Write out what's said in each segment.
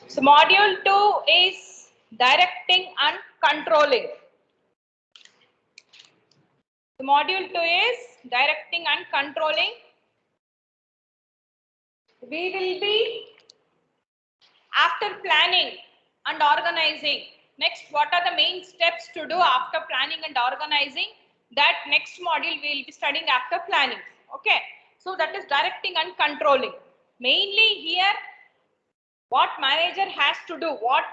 So module 2 is directing and controlling. The module 2 is directing and controlling. We will be after planning and organizing. Next, what are the main steps to do after planning and organizing? That next module we will be studying after planning. Okay. So that is directing and controlling. Mainly here, what manager has to do, what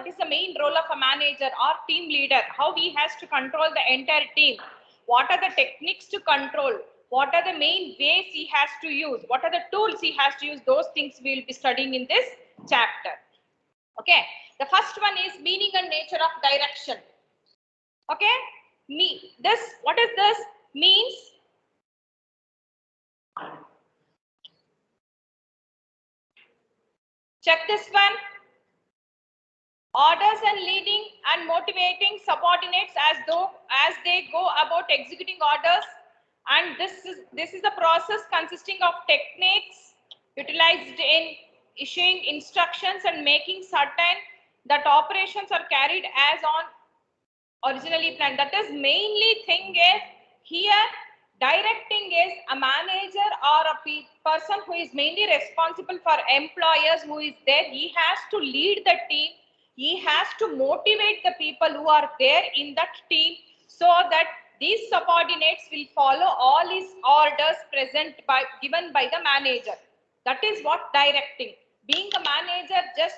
is the main role of a manager or team leader, how he has to control the entire team, what are the techniques to control, what are the main ways he has to use, what are the tools he has to use, those things we will be studying in this chapter. Okay, the first one is meaning and nature of direction. Okay, what is this means? Check this one. Orders and leading and motivating subordinates as they go about executing orders, and this is a process consisting of techniques utilized in issuing instructions and making certain that operations are carried as on originally planned. That is mainly thing is here. Directing is a manager or a person who is mainly responsible for employers who is there. He has to lead the team. He has to motivate the people who are there in that team so that these subordinates will follow all his orders given by the manager. That is what directing. Being a manager, just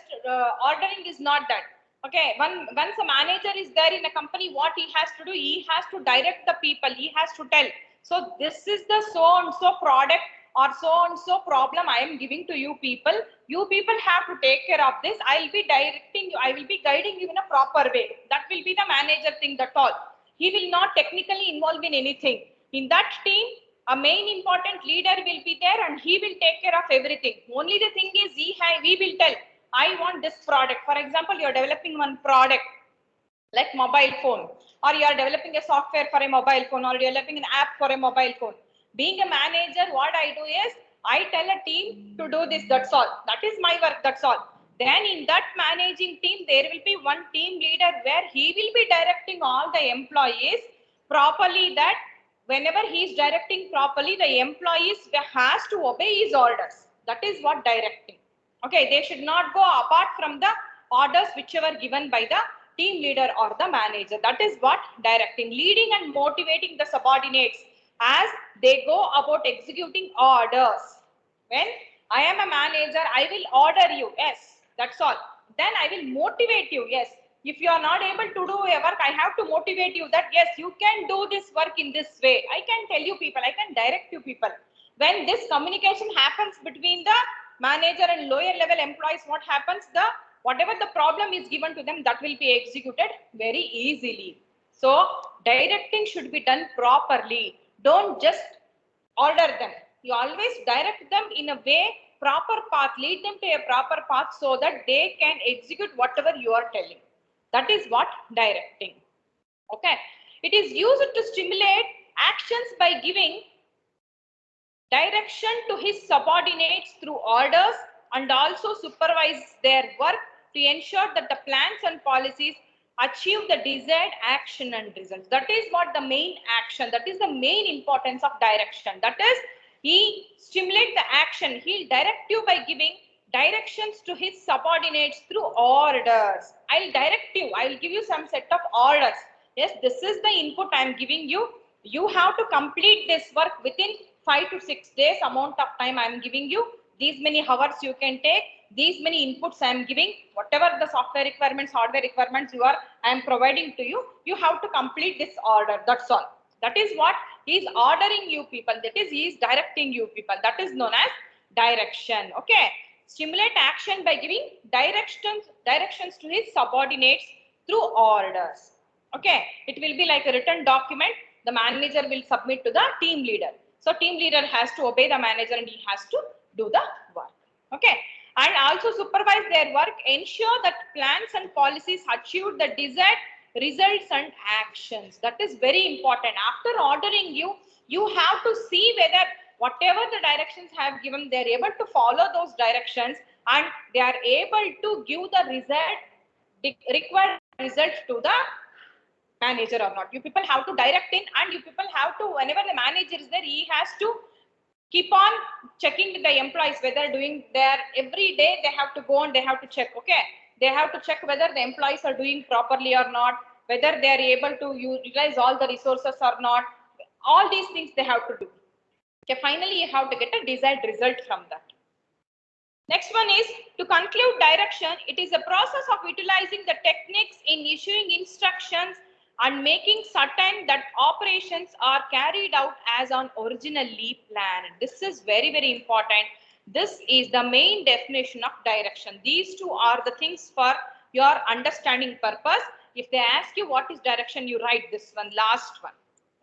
ordering is not that. Okay, once a manager is there in a company, what he has to do, he has to direct the people, he has to tell. So this is the so and so product or so and so problem I am giving to you people. You people have to take care of this. I will be directing you, I will be guiding you in a proper way. That will be the manager thing, that's all. He will not technically involve in anything. In that team, a main important leader will be there and he will take care of everything. Only the thing is we will tell, I want this product. For example, you are developing one product like mobile phone, or you are developing a software for a mobile phone, or developing an app for a mobile phone. Being a manager, what I do is I tell a team to do this, that's all. That is my work, that's all. Then in that managing team, there will be one team leader where he will be directing all the employees properly, that whenever he is directing properly, the employees has to obey his orders. That is what directing. Okay, they should not go apart from the orders whichever given by the team leader or the manager. That is what directing. Leading and motivating the subordinates as they go about executing orders. When I am a manager, I will order you, yes, that's all. Then I will motivate you, yes. If you are not able to do a work, I have to motivate you that yes, you can do this work in this way. I can tell you people, I can direct you people. When this communication happens between the manager and lower level employees, what happens? Whatever the problem is given to them, that will be executed very easily. So directing should be done properly. Don't just order them. You always direct them in a way, proper path, lead them to a proper path so that they can execute whatever you are telling. That is what directing. Okay. It is used to stimulate actions by giving direction to his subordinates through orders and also supervise their work to ensure that the plans and policies achieve the desired action and results. That is what the main action, that is the main importance of direction. That is, he stimulates the action, he'll direct you by giving directions to his subordinates through orders. I'll direct you, I will give you some set of orders. Yes, this is the input I am giving you. You have to complete this work within 5 to 6 days amount of time I am giving you. These many hours you can take, these many inputs I am giving, whatever the software requirements, hardware requirements I am providing to you, you have to complete this order, that's all. That is what he is ordering you people, that is he is directing you people, that is known as direction. Okay, stimulate action by giving directions to his subordinates through orders. Okay, it will be like a written document, the manager will submit to the team leader. So team leader has to obey the manager and he has to do the work. Okay, and also supervise their work, ensure that plans and policies achieve the desired results and actions. That is very important. After ordering you, you have to see whether whatever the directions have given, they are able to follow those directions and they are able to give the required result to the manager or not. You people have to direct in, and you people have to, whenever the manager is there, he has to keep on checking with the employees whether doing their every day they have to go and they have to check. Okay, they have to check whether the employees are doing properly or not, whether they are able to utilize all the resources or not. All these things they have to do. Okay, finally you have to get a desired result from that. Next one is to conclude direction. It is a process of utilizing the techniques in issuing instructions and making certain that operations are carried out as on originally planned. This is very, very important. This is the main definition of direction. These two are the things for your understanding purpose. If they ask you what is direction, you write this one, last one.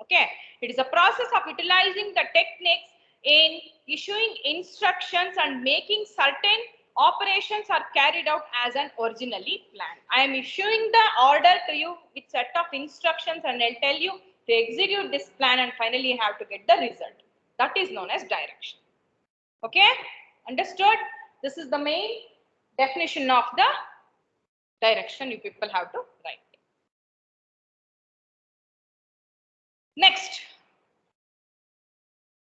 Okay, it is a process of utilizing the techniques in issuing instructions and making certain operations are carried out as an originally planned. I am issuing the order to you with set of instructions, and I'll tell you to execute this plan, and finally you have to get the result. That is known as direction. Okay, understood? This is the main definition of the direction you people have to write. Next,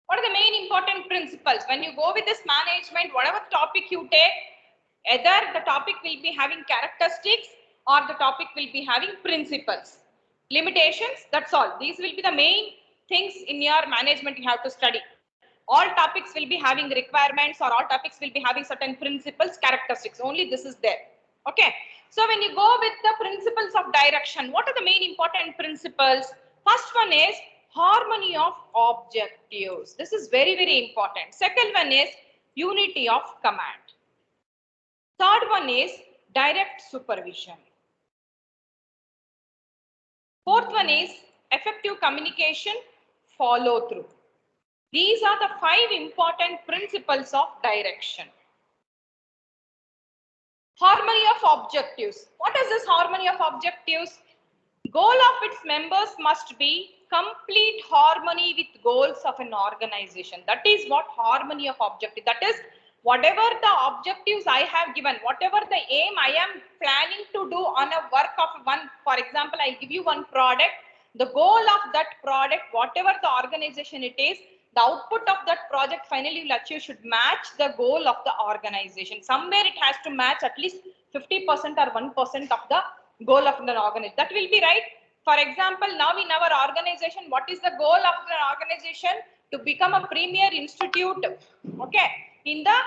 what are the main important principles? When you go with this management, whatever topic you take, either the topic will be having characteristics or the topic will be having principles. Limitations, that's all. These will be the main things in your management you have to study. All topics will be having requirements, or all topics will be having certain principles, characteristics. Only this is there. Okay. So when you go with the principles of direction, what are the main important principles? First one is harmony of objectives. This is very, very important. Second one is unity of command. Third one is direct supervision. Fourth one is effective communication, follow through. These are the 5 important principles of direction. Harmony of objectives. What is this harmony of objectives? Goal of its members must be complete harmony with goals of an organization. That is what harmony of objective. That is, whatever the objectives I have given, whatever the aim I am planning to do on a work of one, for example, I give you one product, the goal of that product, whatever the organization it is, the output of that project finally will achieve should match the goal of the organization. Somewhere it has to match at least 50% or 1% of the goal of an organization. That will be right. For example, now in our organization, what is the goal of the organization? To become a premier institute, okay, in the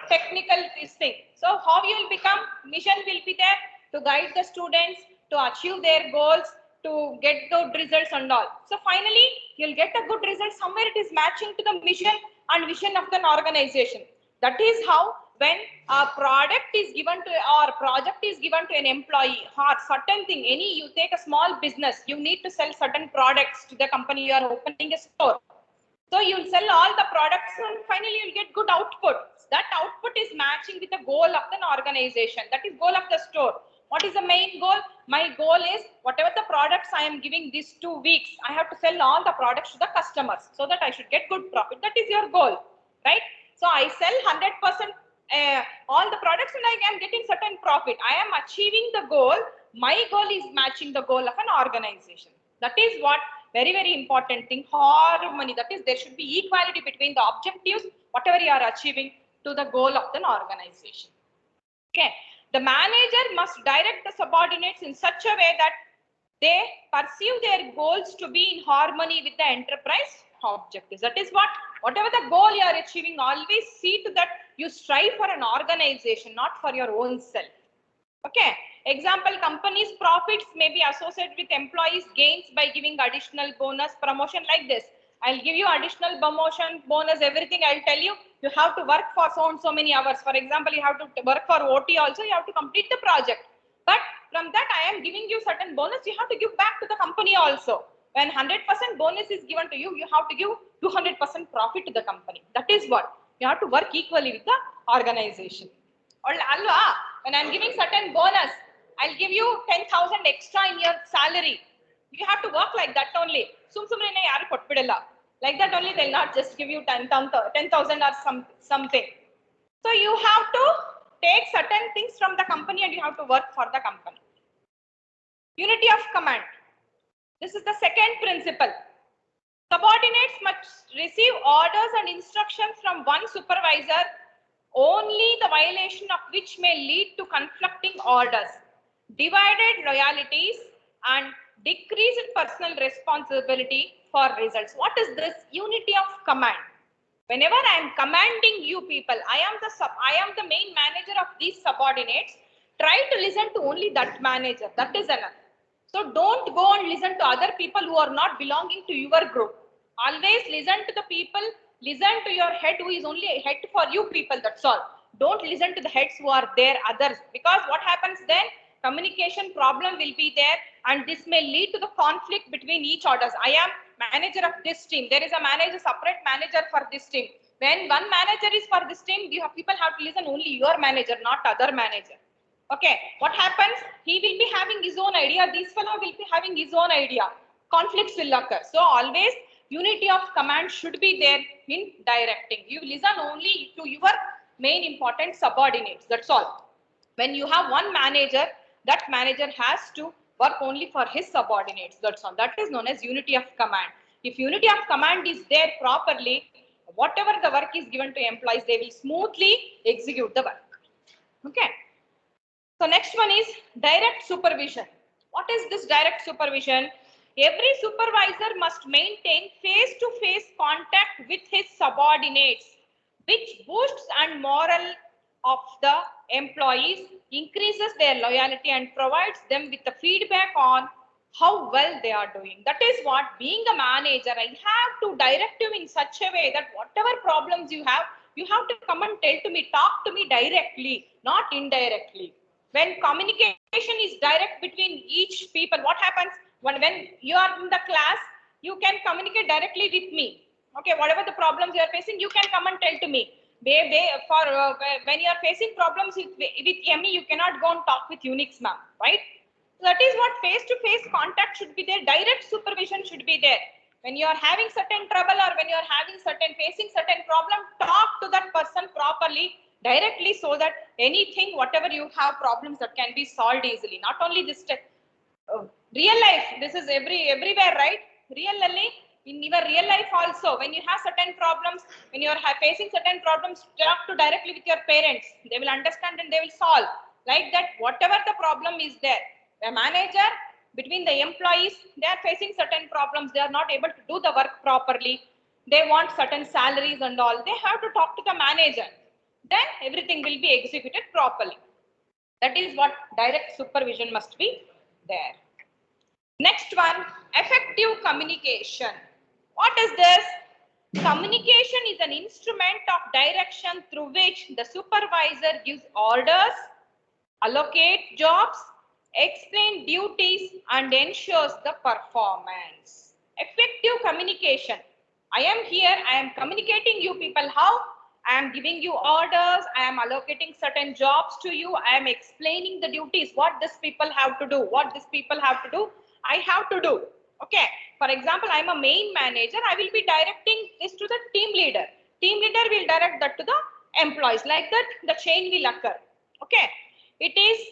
technical thing. So how you will become? Mission will be there to guide the students to achieve their goals, to get good results and all. So finally, you'll get a good result. Somewhere it is matching to the mission and vision of an organization. That is how when a product is given to, or project is given to an employee, or certain thing, you take a small business, you need to sell certain products to the company, you are opening a store. So you'll sell all the products and finally you'll get good output. That output is matching with the goal of an organization. That is goal of the store. What is the main goal? My goal is whatever the products I am giving these 2 weeks, I have to sell all the products to the customers so that I should get good profit. That is your goal, right? So I sell 100% all the products and I am getting certain profit. I am achieving the goal. My goal is matching the goal of an organization. That is what very, very important thing, harmony. That is, there should be equality between the objectives, whatever you are achieving, to the goal of an organization. Okay. The manager must direct the subordinates in such a way that they perceive their goals to be in harmony with the enterprise objectives. That is what, whatever the goal you are achieving, always see to that you strive for an organization, not for your own self. Okay. Example, company's profits may be associated with employees' gains by giving additional bonus, promotion like this. I'll give you additional promotion, bonus, everything. I'll tell you, you have to work for so and so many hours. For example, you have to work for OT also, you have to complete the project. But from that, I am giving you certain bonus, you have to give back to the company also. When 100% bonus is given to you, you have to give 200% profit to the company. That is what, you have to work equally with the organization. When I'm giving certain bonus, I'll give you 10,000 extra in your salary. You have to work like that only. Like that only, they'll not just give you 10,000 or something. So you have to take certain things from the company and you have to work for the company. Unity of command. This is the second principle. Subordinates must receive orders and instructions from one supervisor, only the violation of which may lead to conflicting orders, divided loyalties, and decreased personal responsibility for results. What is this? Unity of command. Whenever I am commanding you people, I am the main manager of these subordinates. Try to listen to only that manager. That is enough. So don't go and listen to other people who are not belonging to your group. Always listen to the people, listen to your head who is only a head for you people, that's all. Don't listen to the heads who are there others, because what happens then, communication problem will be there and this may lead to the conflict between each orders. I am manager of this team. There is a manager, separate manager for this team. When one manager is for this team, you have, people have to listen only your manager, not other manager. Okay, what happens? He will be having his own idea. This fellow will be having his own idea. Conflicts will occur. So always unity of command should be there in directing. You listen only to your main important subordinates. That's all. When you have one manager, that manager has to work only for his subordinates. That's all. That is known as unity of command. If unity of command is there properly, whatever the work is given to employees, they will smoothly execute the work. Okay. So next one is direct supervision. What is this direct supervision? Every supervisor must maintain face-to-face contact with his subordinates, which boosts and morale of the employees, increases their loyalty and provides them with the feedback on how well they are doing. That is what, being a manager, I have to direct you in such a way that whatever problems you have to come and tell to me, talk to me directly, not indirectly. When communication is direct between each people, what happens? When you are in the class, you can communicate directly with me. Okay, whatever the problems you are facing, you can come and tell to me. When you are facing problems with Emmy, you cannot go and talk with Unix ma'am, right? So that is what face-to-face contact should be there. Direct supervision should be there. When you are having certain trouble or when you are facing certain problem, talk to that person properly, directly, so that anything, whatever you have problems, that can be solved easily. Not only this real life, this is everywhere, right? Really, in your real life also, when you have certain problems, when you are facing certain problems, talk to directly with your parents. They will understand and they will solve. Like that, whatever the problem is there, the manager, between the employees, they are facing certain problems. They are not able to do the work properly. They want certain salaries and all. They have to talk to the manager. Then everything will be executed properly. That is what direct supervision must be there. Next one, effective communication. What is this? Communication is an instrument of direction through which the supervisor gives orders, allocate jobs, explain duties, and ensures the performance. Effective communication. I am here, I am communicating you people how? I am giving you orders, I am allocating certain jobs to you, I am explaining the duties, what these people have to do, what these people have to do, I have to do. Okay. For example, I am a main manager, I will be directing this to the team leader. Team leader will direct that to the employees. Like that, the chain will occur. Okay. It is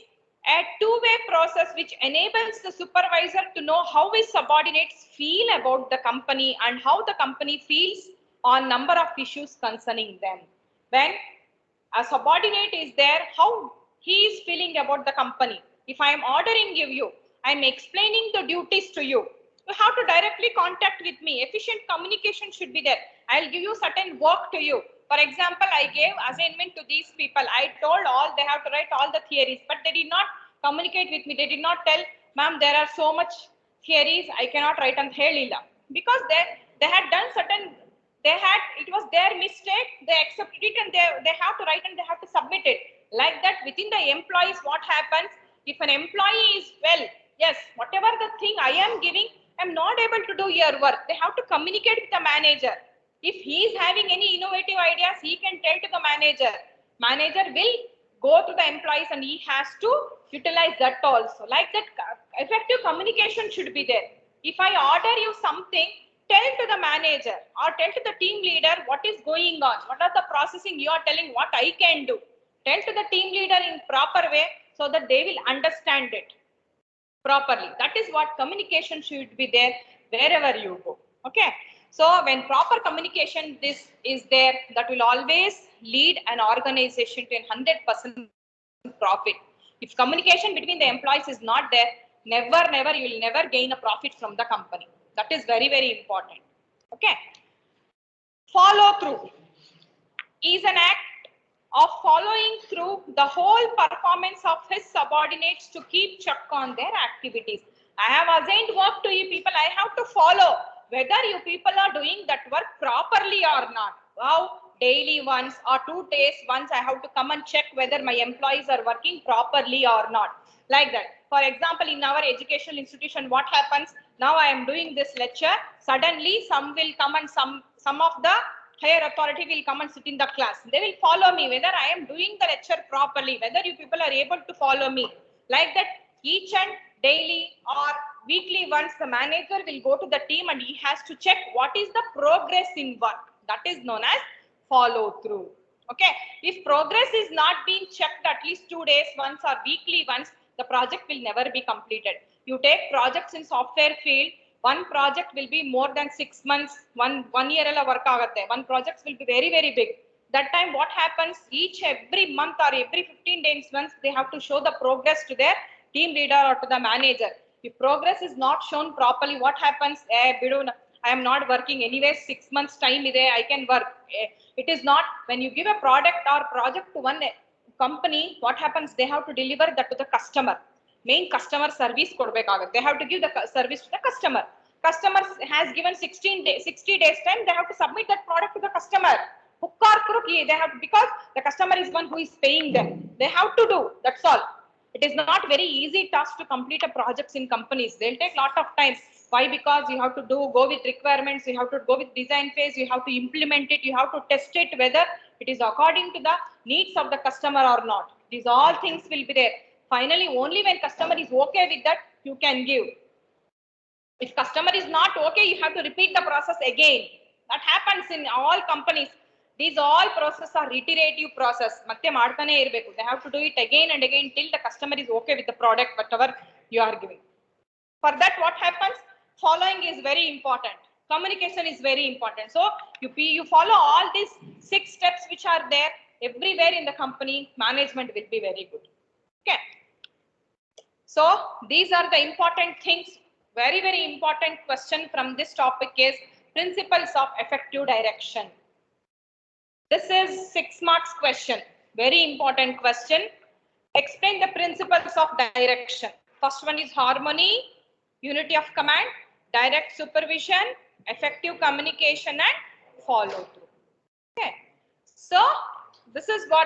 a two-way process which enables the supervisor to know how his subordinates feel about the company and how the company feels on number of issues concerning them. When a subordinate is there, how he is feeling about the company. If I am ordering you, I am explaining the duties to you. You have to directly contact with me. Efficient communication should be there. I will give you certain work to you. For example, I gave assignment to these people. I told all they have to write all the theories, but they did not communicate with me. They did not tell, ma'am, there are so much theories, I cannot write on Helila. Because they had done certain, it was their mistake, they accepted it and they have to write and they have to submit it. Like that, within the employees, what happens? If an employee is, well, yes, whatever the thing I am giving, I am not able to do your work. They have to communicate with the manager. If he is having any innovative ideas, he can tell to the manager. Manager will go to the employees and he has to utilize that also. Like that, effective communication should be there. If I order you something, tell to the manager or tell to the team leader what is going on, what are the processing you are telling, what I can do. Tell to the team leader in proper way so that they will understand it properly. That is what communication should be there wherever you go. Okay. So when proper communication this is there, that will always lead an organization to 100% profit. If communication between the employees is not there, never, you will never gain a profit from the company. That is very, very important. Okay. Follow through is an act of following through the whole performance of his subordinates to keep check on their activities. I have assigned work to you people. I have to follow whether you people are doing that work properly or not. Wow, daily once or 2 days once I have to come and check whether my employees are working properly or not. Like that. For example, in our educational institution, what happens? Now I am doing this lecture. Suddenly, some will come and some of the higher authority will come and sit in the class. They will follow me whether I am doing the lecture properly, whether you people are able to follow me. Like that, each and daily or weekly once the manager will go to the team and he has to check what is the progress in work. That is known as follow through. Okay. If progress is not being checked at least 2 days once or weekly once, the project will never be completed. You take projects in software field, one project will be more than 6 months, one year work agate. One project will be very, very big. That time what happens, every month or every 15 days once they have to show the progress to their team leader or to the manager. If progress is not shown properly, what happens? I am not working anyway, 6 months time I can work. It is not, when you give a product or project to one company, what happens? They have to deliver that to the customer. Main customer service kodbekagutte. They have to give the service to the customer. Customer has given 60 days time. They have to submit that product to the customer. They have, because the customer is one who is paying them. They have to do. That's all. It is not very easy task to complete a projects in companies. They'll take lot of time. Why? Because you have to go with requirements. You have to go with design phase. You have to implement it. You have to test it whether it is according to the needs of the customer or not. These all things will be there. Finally, only when customer is okay with that, you can give. If customer is not okay, you have to repeat the process again. That happens in all companies. These all processes are iterative process. They have to do it again and again till the customer is okay with the product, whatever you are giving. For that, what happens? Following is very important. Communication is very important. So you follow all these 6 steps which are there everywhere in the company, management will be very good. Okay. So these are the important things. Very, very important question from this topic is principles of effective direction. This is 6 marks question. Very important question. Explain the principles of direction. First one is harmony, unity of command, direct supervision, effective communication and follow through. Okay. So this is what